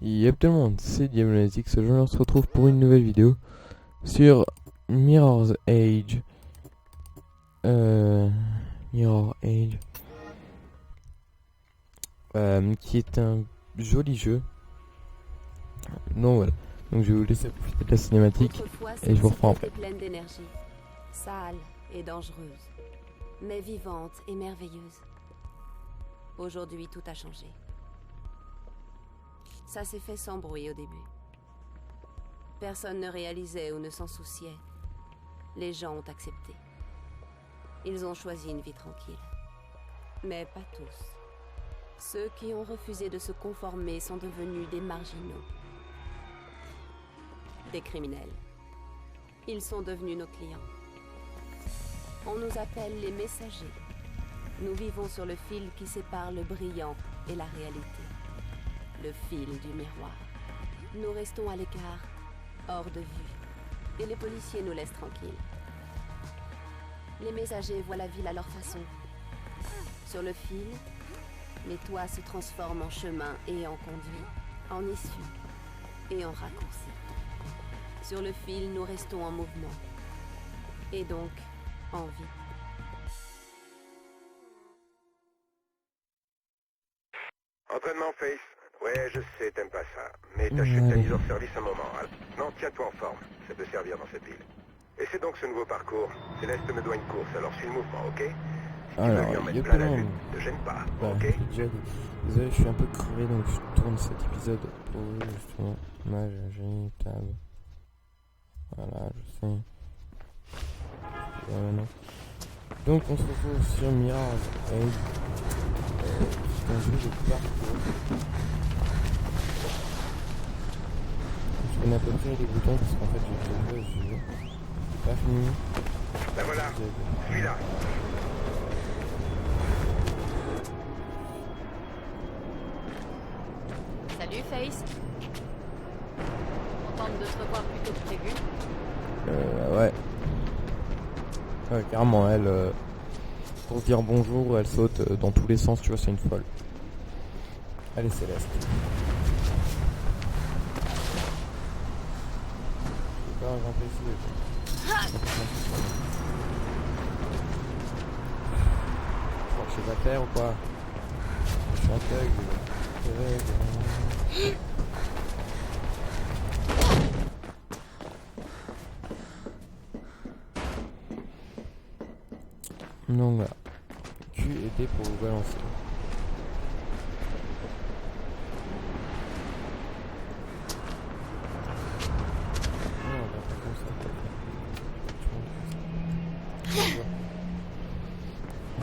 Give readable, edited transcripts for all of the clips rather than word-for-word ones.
Yep tout le monde, c'est Diablonatic. Aujourd'hui on se retrouve pour une nouvelle vidéo sur Mirror's Edge. Mirror Edge. Qui est un joli jeu. Donc voilà. Donc je vais vous laisser profiter de la cinématique et je vous reprends après. Pleine d'énergie, sale et dangereuse, mais vivante et merveilleuse. Aujourd'hui, tout a changé. Ça s'est fait sans bruit au début. Personne ne réalisait ou ne s'en souciait. Les gens ont accepté. Ils ont choisi une vie tranquille. Mais pas tous. Ceux qui ont refusé de se conformer sont devenus des marginaux. Des criminels. Ils sont devenus nos clients. On nous appelle les messagers. Nous vivons sur le fil qui sépare le brillant et la réalité. Le fil du miroir. Nous restons à l'écart, hors de vue. Et les policiers nous laissent tranquilles. Les messagers voient la ville à leur façon. Sur le fil, les toits se transforment en chemin et en conduit, en issue et en raccourci. Sur le fil, nous restons en mouvement. Et donc, en vie. Entraînement Face. Ouais, je sais, t'aimes pas ça. Mais t'achètes ta mise hors service un moment. Non, tiens-toi en forme. Ça peut servir dans cette ville. Et c'est donc ce nouveau parcours. Céleste me doit une course, alors suis le mouvement, ok? Si tu veux lui en mettre plein la vue, te gêne pas, ok? Désolé, je suis un peu crevé, donc je tourne cet épisode pour justement image table. Voilà, je sais. Voilà, non. Donc on se retrouve sur Mirror's Edge. C'est un jeu de parcours. Je connais à peu près les boutons parce qu'en fait j'ai déjà joué à ce jeu. Pas fini. Ben voilà, celui-là. Salut Face. Contente de te revoir plus tôt que prévu. Ouais. Ouais, carrément, elle, pour dire bonjour, elle saute dans tous les sens, tu vois, c'est une folle. Elle est Céleste. Je vais pas grimper ici. Je crois que je vais la faire ou pas? Je suis un thug. Donc voilà. Q et D pour vous balancer.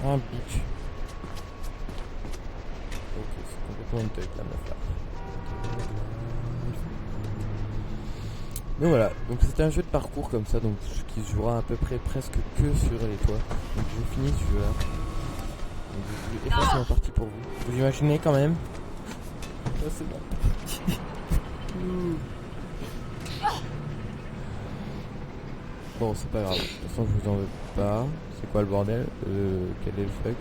Un bitch. Ok, c'est complètement une tête la meuf là. Donc voilà, donc c'était un jeu de parcours comme ça, donc qui se jouera à peu près presque que sur les toits. Donc j'ai fini ce jeu là. Donc je vais effacer ma partie pour vous. Vous imaginez quand même? Ça c'est bon. Bon c'est pas grave, de toute façon je vous en veux pas. C'est quoi le bordel? Quel est le fuck?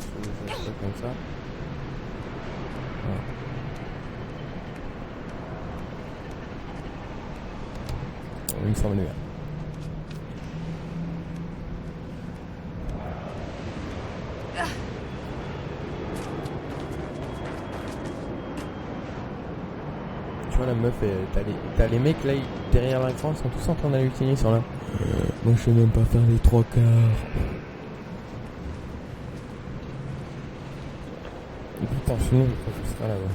Je vais faire ça comme ça. Voilà. Il me semble bien. Tu vois la meuf, t'as les mecs là derrière l'écran, ils sont tous en train d'halluciner, ils sont là. Moi je sais même pas faire les 3 quarts. Et putain, sinon je crois que ce sera là-bas.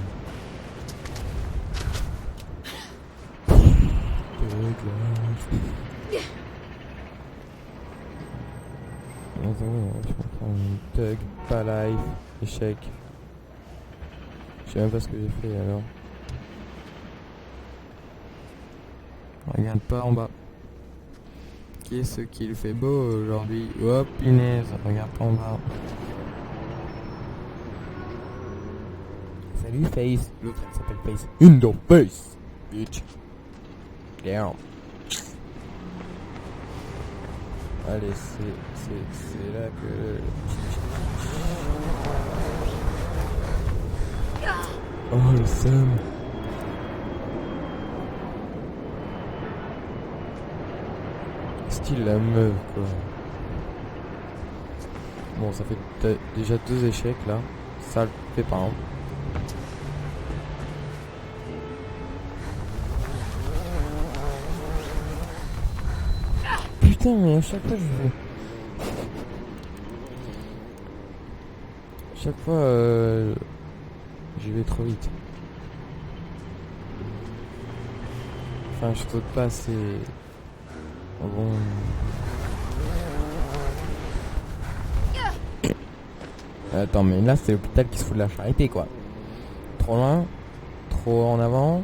Je comprends une tug, pas live, échec. Je sais même pas ce que j'ai fait alors. Regarde pas en bas. Qu'est-ce qu'il fait beau aujourd'hui? Oh punaise, regarde pas en bas. Salut Face. L'autre elle s'appelle Face. In the face, bitch. Damn. Allez, c'est là que... Oh le seum. Style la meuf quoi. Bon ça fait déjà 2 échecs là. Ça le fait pas hein. Putain mais à chaque fois j'y vais trop vite. Enfin je saute pas assez. Bon. Attends mais là c'est l'hôpital qui se fout de la charité quoi. Trop loin, trop en avant,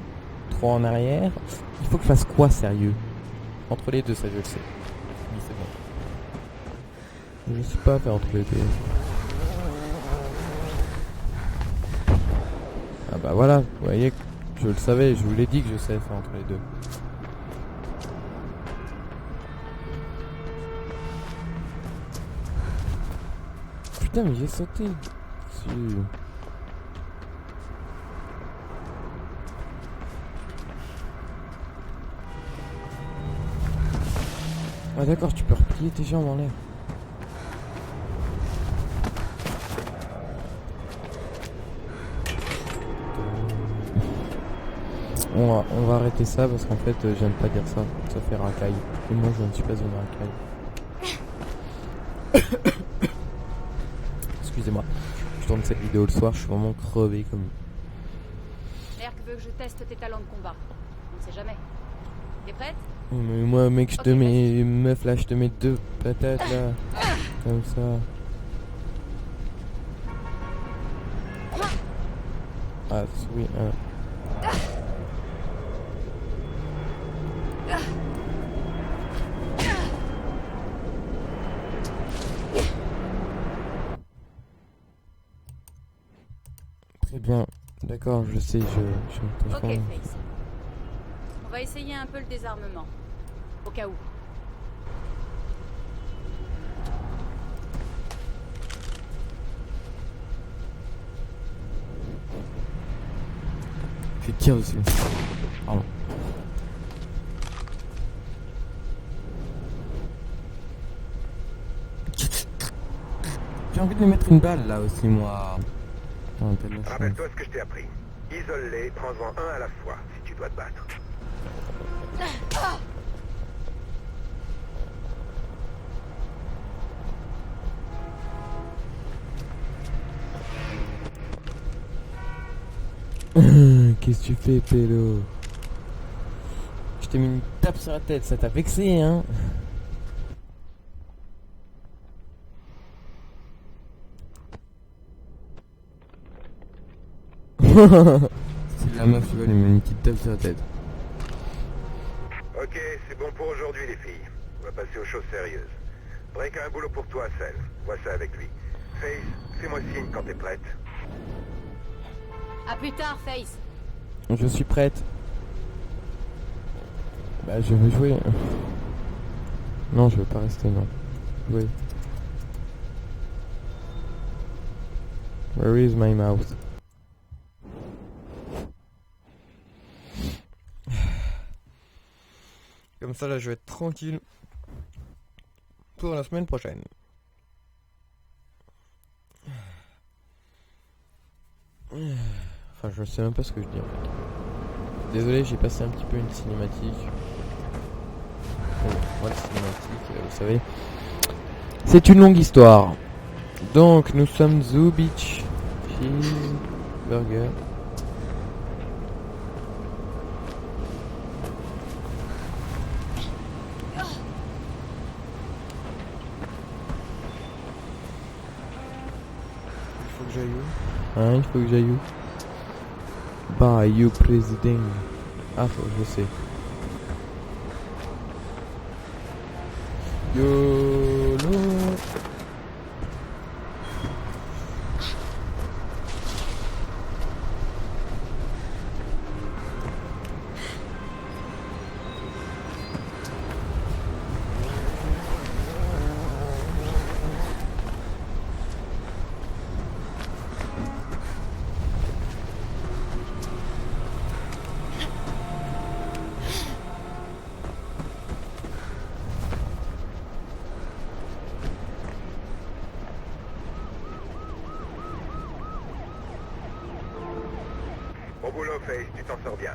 trop en arrière. Il faut que je fasse quoi sérieux? Entre les deux ça je le sais. Oui c'est bon. Je sais pas faire entre les deux. Ah bah voilà, vous voyez, je le savais, je vous l'ai dit que je savais faire entre les deux. Putain mais j'ai sauté. Si. Ah d'accord, tu peux replier tes jambes en l'air. On va arrêter ça parce qu'en fait j'aime pas dire ça, ça fait racaille. Et moi je ne suis pas une racaille. Excusez-moi, je tourne cette vidéo le soir, je suis vraiment crevé comme... Merc veut que je teste tes talents de combat. On ne sait jamais. T'es prête? Mais moi mec, je te mets... Meuf là, je te mets 2 patates là. Comme ça. Ah oui, Très bien, d'accord, je sais, je Ok, Face. On va essayer un peu le désarmement. Au cas où. Je tire dessus. Pardon. J'ai envie de lui mettre une balle là aussi moi. Rappelle-toi ce que je t'ai appris. Isole-les, prends-en un à la fois, si tu dois te battre. Qu'est-ce que tu fais, pélo? Je t'ai mis une tape sur la tête, ça t'a vexé, hein? C'est la meuf qui va lui mettre une petite tape sur la tête. Ok, c'est bon pour aujourd'hui les filles. On va passer aux choses sérieuses. Drake a un boulot pour toi, Cell. Vois ça avec lui. Face, fais-moi signe quand t'es prête. À plus tard, Face. Je suis prête. Bah je veux jouer. Non, je veux pas rester, non. Oui. Where is my mouse? Comme ça là je vais être tranquille pour la semaine prochaine. Enfin je sais même pas ce que je dis en fait. Désolé, j'ai passé un petit peu une cinématique. Bon, voilà cinématique, vous savez. C'est une longue histoire. Donc nous sommes Zoo Beach Cheeseburger. Hein, il faut que j'aille où? Bah, you président. Ah, je sais. YOLO. Au boulot, Face, tu t'en sors bien.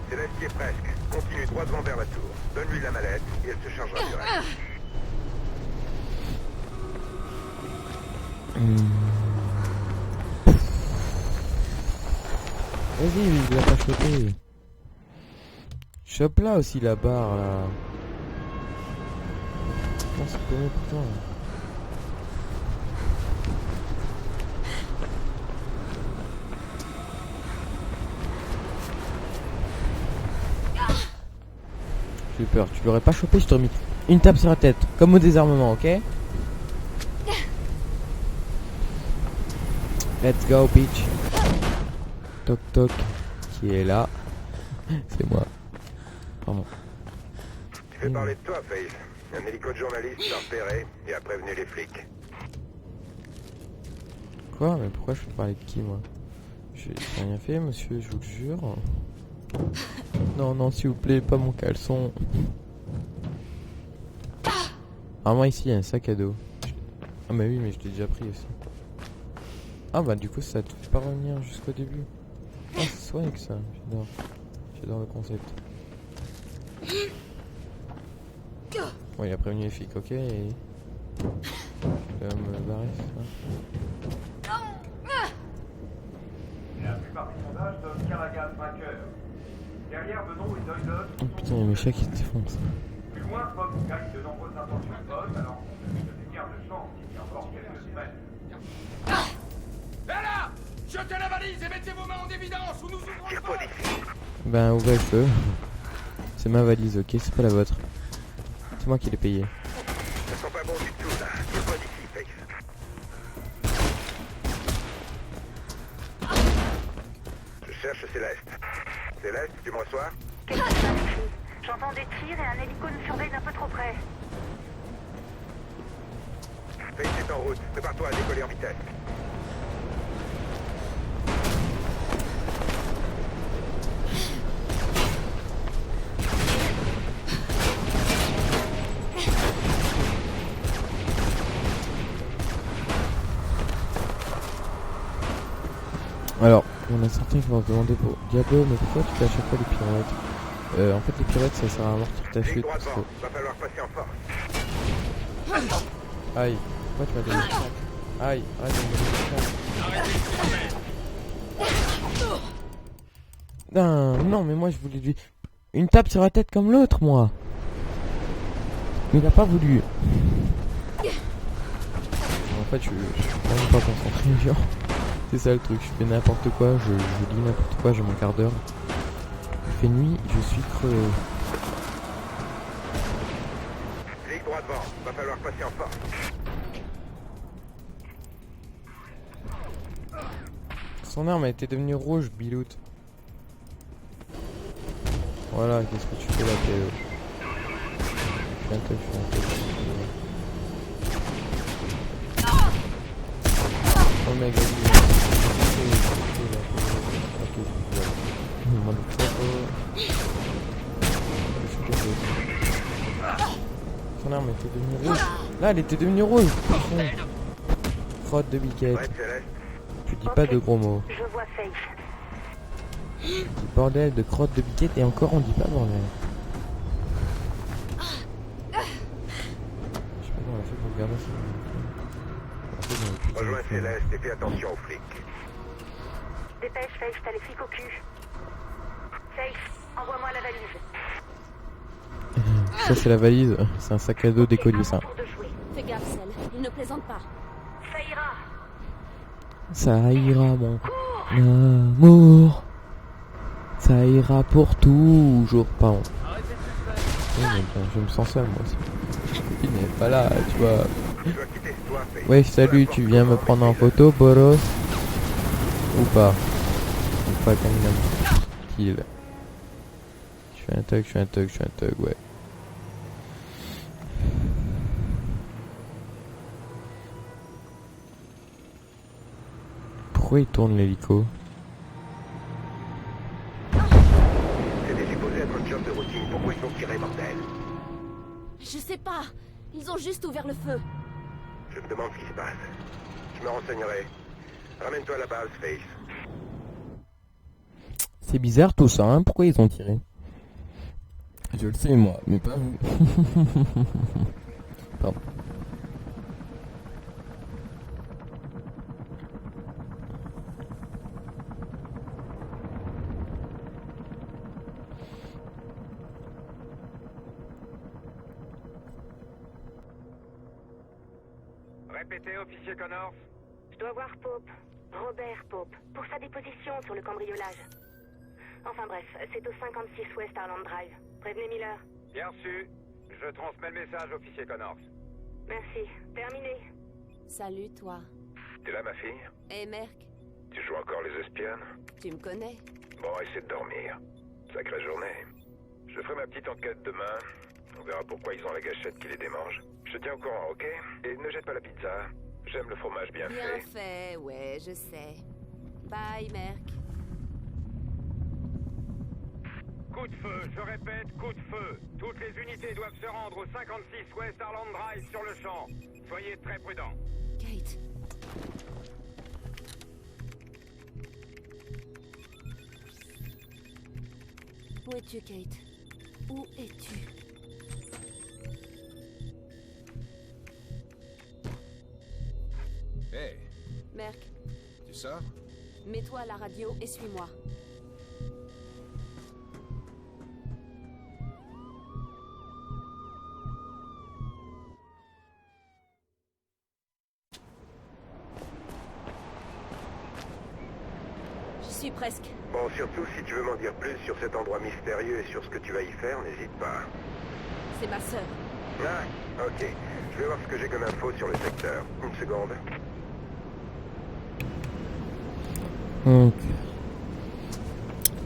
Céleste y est presque. Continue droit devant vers la tour. Donne-lui la mallette et elle se chargera du reste. Vas-y, il l'a pas chopé. Chope là aussi la barre là. Oh, c'est pas mal pourtant. J'ai eu peur, tu l'aurais pas chopé, je t'aurais mis une tape sur la tête, comme au désarmement, ok? Let's go, bitch. Toc toc, qui est là? C'est moi. Pardon. Tu fais parler de toi, Face. Un hélico de journaliste t'a repéré et a prévenu les flics. Quoi? Mais pourquoi je fais parler de qui, moi? J'ai rien fait, monsieur, je vous le jure. Non, non, s'il vous plaît, pas mon caleçon. Ah, moi ici, il y a un sac à dos. Ah, bah oui, mais je l'ai déjà pris aussi. Ah, bah du coup, ça te fait pas revenir jusqu'au début. Ah, c'est soigné que ça. J'adore. J'adore le concept. Bon, il a prévenu les flics, ok, et... je vais me barrer, c'est ça. La plupart des sondages donnent Callaghan vainqueur. Derrière, Benon et Doydon. Oh putain, il y a mes chats qui se défoncent. Plus loin, Fox gagne de nombreuses intentions de vote, alors qu'on se fait des cartes de chance d'ici encore quelques semaines. Et là, jetez la valise et mettez vos mains en évidence ou nous ouvrons le feu. Ben, ouvrez le feu. C'est ma valise, ok, c'est pas la vôtre. C'est moi qui l'ai payé. Ça sent pas bon du tout, là. C'est pas d'ici, Face. Je cherche Céleste. Céleste, tu me reçois? Qu'est-ce qui se passe ici? J'entends des tirs et un hélico nous surveille d'un peu trop près. Face est en route. Prépare-toi à décoller en vitesse. Droit Parce devant, que... va falloir passer en force. Aïe, pourquoi tu m'as donné une chance? Aïe, arrête de me donner une chance. Non, mais moi je voulais lui... Une tape sur la tête comme l'autre, moi. Mais il a pas voulu. En fait, je suis vraiment pas concentré, genre. C'est ça le truc, je fais n'importe quoi, je lis n'importe quoi, j'ai mon quart d'heure. Il fait nuit, je suis crevé. Ligue droit devant, va falloir passer en force. Son arme a été devenue rouge, Bilout. Voilà, qu'est-ce que tu fais là, Théo? Je fais un truc. Oh mec, vas-y. Son arme était devenue rouge. Là, elle était devenue rouge. Crotte de biquette. Ouais, Céleste. Tu dis pas de gros mots. Je vois Faith. Tu dis bordel de crotte de biquette et encore on dit pas bordel. Je sais pas comment on a fait pour regarder ça. Rejoins Céleste et fais attention aux flics. Dépêche, Faith, t'as les flics au cul. Faith, envoie-moi la valise. Ça c'est la valise, c'est un sac à dos d'écolier ça. Pour de jouer. Fais gaffe, Cell. Il ne plaisante pas. Ça ira. Ça ira mon amour. Ça ira pour toujours. Pardon. Oui, mais ben, je me sens seul moi aussi. Il n'est pas là, tu vois. Tu dois quitter ce toit, Faith. Ouais, salut, tu viens me prendre en photo, Boros? Ou pas? Ou pas comme il a kill. Je fais un tug, ouais. Pourquoi il tourne l'hélico? C'était supposé être un job de routine. Pourquoi ils ont tiré, bordel? Je sais pas. Ils ont juste ouvert le feu. Je me demande ce qui se passe. Je me renseignerai. Ramène-toi à la base, Faith. C'est bizarre tout ça, hein? Pourquoi ils ont tiré? Je le sais moi, mais pas vous. Pardon. Répétez, officier Connors. Je dois voir Pope. Robert Pope. Pour sa déposition sur le cambriolage. Enfin bref, c'est au 56 West Harland Drive. Prévenez Miller. Bien reçu. Je transmets le message, officier Connors. Merci. Terminé. Salut, toi. T'es là, ma fille? Et Merc, Tu joues encore les espionnes? tu me connais? Bon, essaie de dormir. Sacrée journée. Je ferai ma petite enquête demain. On verra pourquoi ils ont la gâchette qui les démange. Je te tiens au courant, ok? Et ne jette pas la pizza. J'aime le fromage bien Bien fait. fait, ouais, je sais. Bye, Merc. Coup de feu, je répète, coup de feu. Toutes les unités doivent se rendre au 56 West Harland Drive sur le champ. Soyez très prudents. Kate. Où es-tu, Kate? Où es-tu? Hé, Merc, tu sors? mets-toi à la radio et suis-moi. Je suis presque. Bon, surtout, si tu veux m'en dire plus sur cet endroit mystérieux et sur ce que tu vas y faire, n'hésite pas. C'est ma sœur. Ah, ok. Je vais voir ce que j'ai comme info sur le secteur. Une seconde.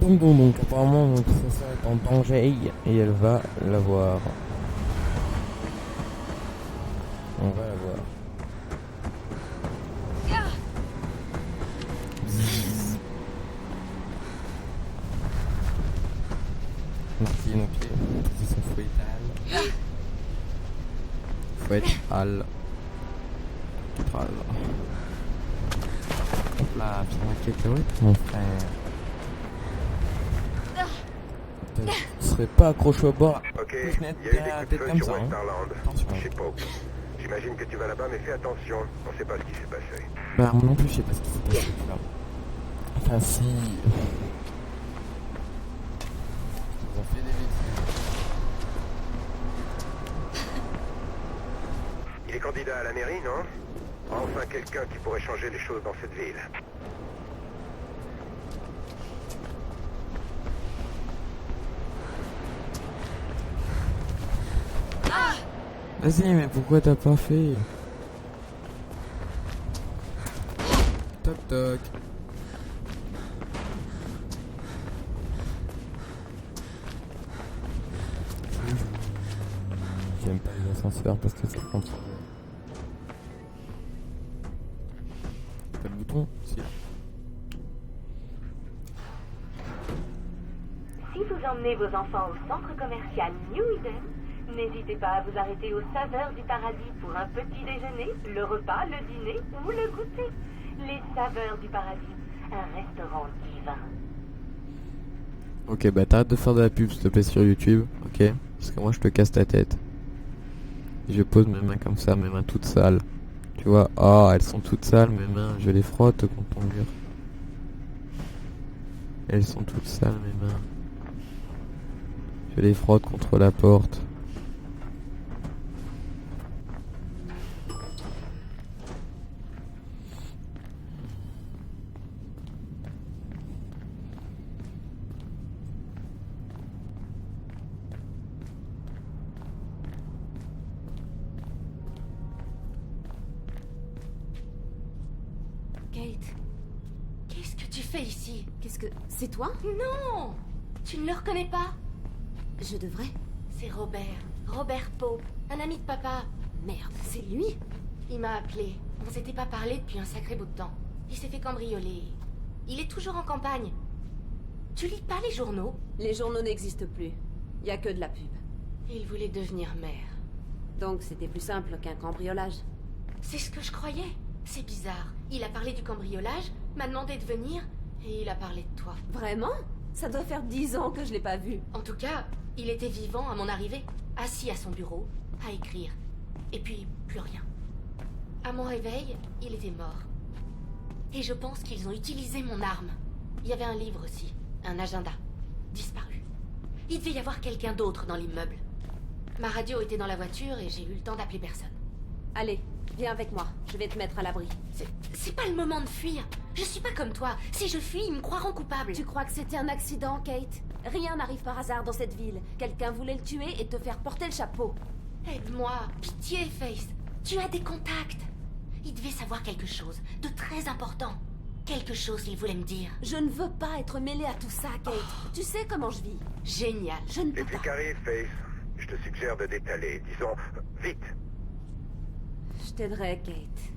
Donc, apparemment, donc, sa sœur est en danger et elle va la voir. On va la voir. Donc, position fouettale. Fouettale. Hop là, tu ma cacahuète, mon frère. Tu serais pas accroché au bord. Ok, Pousse il y a net eu derrière des la coups de tête feu comme sur ça, West hein. Harland, Attention. chez Pope. J'imagine que tu vas là-bas, mais fais attention. On sait pas ce qui s'est passé. Bah, moi non plus, je sais pas ce qui s'est passé, tu vois. Enfin, si. Ils ont fait des bêtises. Il est candidat à la mairie, non? Enfin, quelqu'un qui pourrait changer les choses dans cette ville. Vas-y, mais pourquoi t'as pas fait? Toc toc. J'aime pas les ascenseurs parce que ça prend trop. T'as le bouton? Si. Si vous emmenez vos enfants au centre commercial New Eden, n'hésitez pas à vous arrêter aux saveurs du paradis pour un petit déjeuner, le repas, le dîner ou le goûter. Les saveurs du paradis, un restaurant divin. Ok, bah t'arrêtes de faire de la pub s'il te plaît sur YouTube, ok? Parce que moi je te casse ta tête. Je pose mes mains comme ça, mes mains toutes sales. Tu vois, oh, elles sont toutes sales, mes mains, je les frotte contre ton mur. Elles sont toutes sales, mes mains. Je les frotte contre la porte. Kate, Qu'est-ce que tu fais ici? qu'est-ce que... C'est toi? Non! Tu ne le reconnais pas? Je devrais. C'est Robert. Robert Pope, un ami de papa. Merde, c'est lui? Il m'a appelé. On s'était pas parlé depuis un sacré bout de temps. Il s'est fait cambrioler. Il est toujours en campagne. Tu lis pas les journaux? Les journaux n'existent plus. Y a que de la pub. Il voulait devenir maire. Donc c'était plus simple qu'un cambriolage. C'est ce que je croyais. C'est bizarre. Il a parlé du cambriolage, m'a demandé de venir, et il a parlé de toi. Vraiment? Ça doit faire 10 ans que je l'ai pas vu. En tout cas, il était vivant à mon arrivée, assis à son bureau, à écrire. Et puis, plus rien. À mon réveil, il était mort. Et je pense qu'ils ont utilisé mon arme. Il y avait un livre aussi, un agenda, disparu. Il devait y avoir quelqu'un d'autre dans l'immeuble. Ma radio était dans la voiture et j'ai eu le temps d'appeler personne. Allez, viens avec moi, je vais te mettre à l'abri. C'est pas le moment de fuir. Je suis pas comme toi. Si je fuis, ils me croiront coupable. Tu crois que c'était un accident, Kate? Rien n'arrive par hasard dans cette ville. Quelqu'un voulait le tuer et te faire porter le chapeau. Aide-moi. Pitié, Faith. Tu as des contacts. Il devait savoir quelque chose de très important. Quelque chose qu'il voulait me dire. Je ne veux pas être mêlée à tout ça, Kate. Tu sais comment je vis. Génial. Je ne Les peux flics pas. arrivent, Faith. Je te suggère de détaler. Disons, vite. Je t'aiderai, Kate.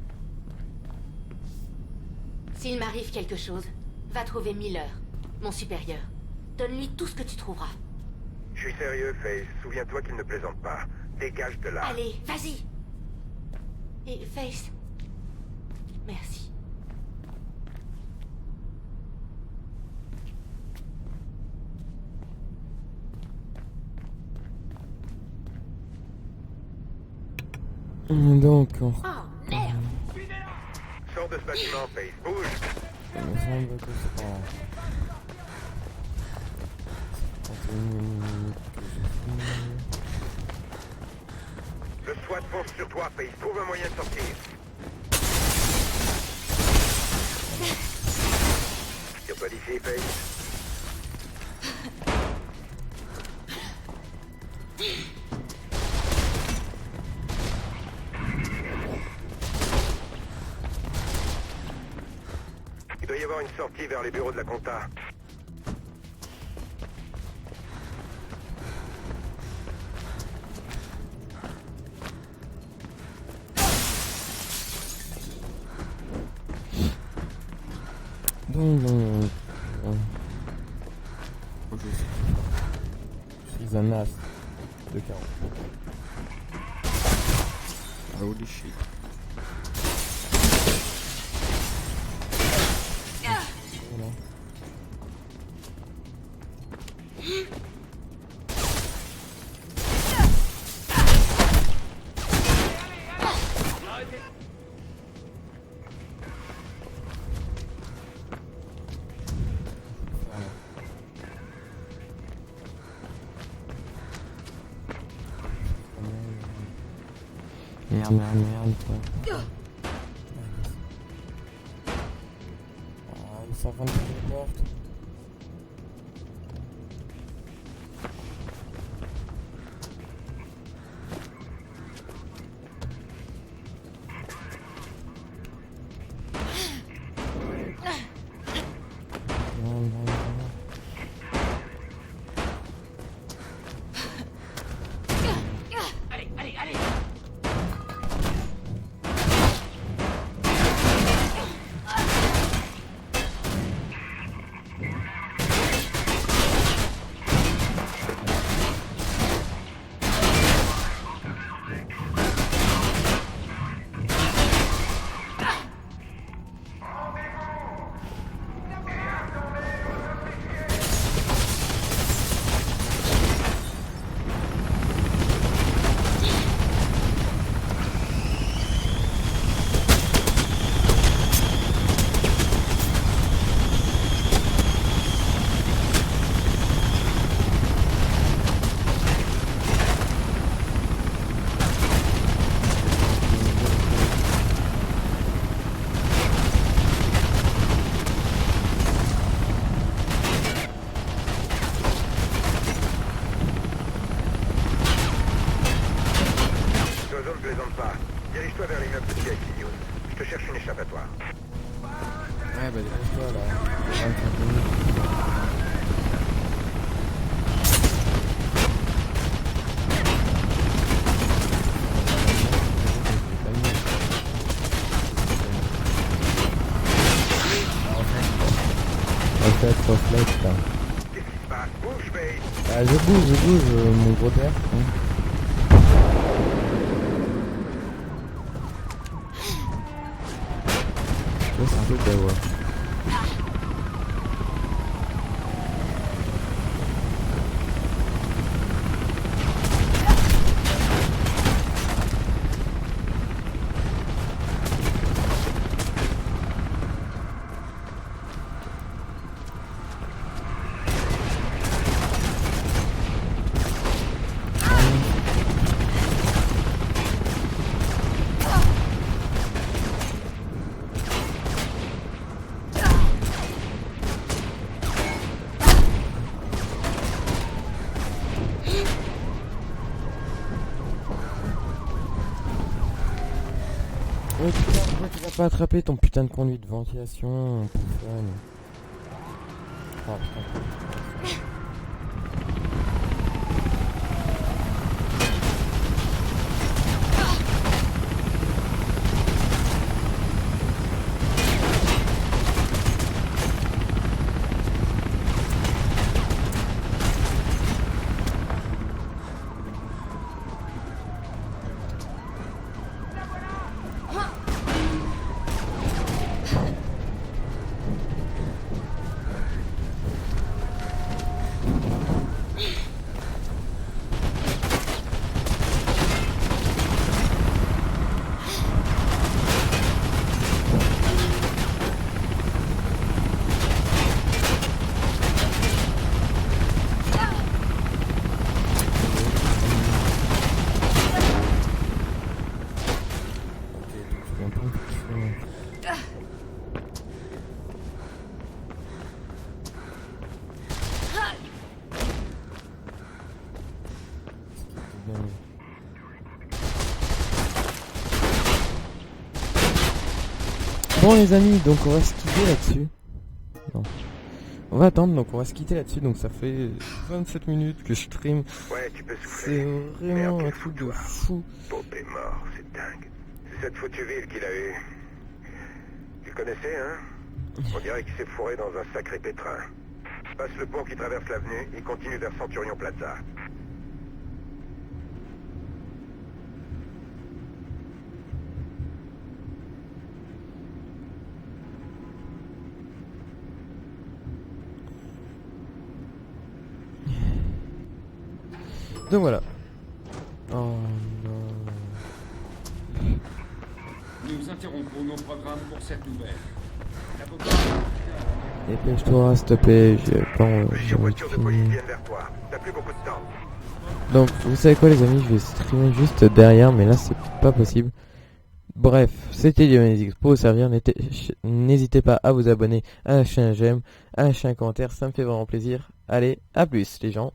S'il m'arrive quelque chose, va trouver Miller, mon supérieur. Donne-lui tout ce que tu trouveras. Je suis sérieux, Faith. Souviens-toi qu'il ne plaisante pas. Dégage de là. Allez, vas-y. Et Faith, merci. Donc, on Oh, merde. Sors de ce bâtiment, Faith. Bouge. il me semble que c'est pas... 31 minutes que j'ai fini. Le SWAT fonce sur toi, Faith. Trouve un moyen de sortir. Y'a pas d'ici, Faith. Il doit y avoir une sortie vers les bureaux de la compta. Donc, je suis un as de 40. Holy shit. Voilà. Merde, quoi. Ah, ils sont en train de fermer les portes. Dirige-toi vers l'immeuble de CIC News. Je te cherche une échappatoire. Ouais, bah dépêche-toi là. 25 minutes. En fait, reflète là. Qu'est-ce qui se passe? Bouge, Faith! Ah, je bouge, mon gros père. C'est un peu d'avoir. Tu vas pas attraper ton putain de conduit de ventilation, pouffonne. Oh putain. Bon les amis, donc on va se quitter là-dessus. Non. On va attendre, donc on va se quitter là-dessus. Donc ça fait 27 minutes que je stream. Ouais, tu peux souffler. C'est vraiment un truc de fou. Pope est mort, c'est dingue. C'est cette foutue ville qu'il a eue. Tu le connaissais, hein? On dirait qu'il s'est fourré dans un sacré pétrin. Passe le pont qui traverse l'avenue, il continue vers Centurion Plaza. Donc voilà. Oh non. Nous interrompons nos programmes pour cette nouvelle. Dépêche-toi, s'il te plaît, j'ai pas Plusieurs voitures de police viennent vers toi. T'as plus beaucoup de temps. Donc, vous savez quoi les amis, je vais streamer juste derrière, mais là c'est pas possible. Bref, c'était Dionysix pour vous servir. N'hésitez pas à vous abonner, à lâcher un j'aime, à lâcher un commentaire, ça me fait vraiment plaisir. Allez, à plus les gens.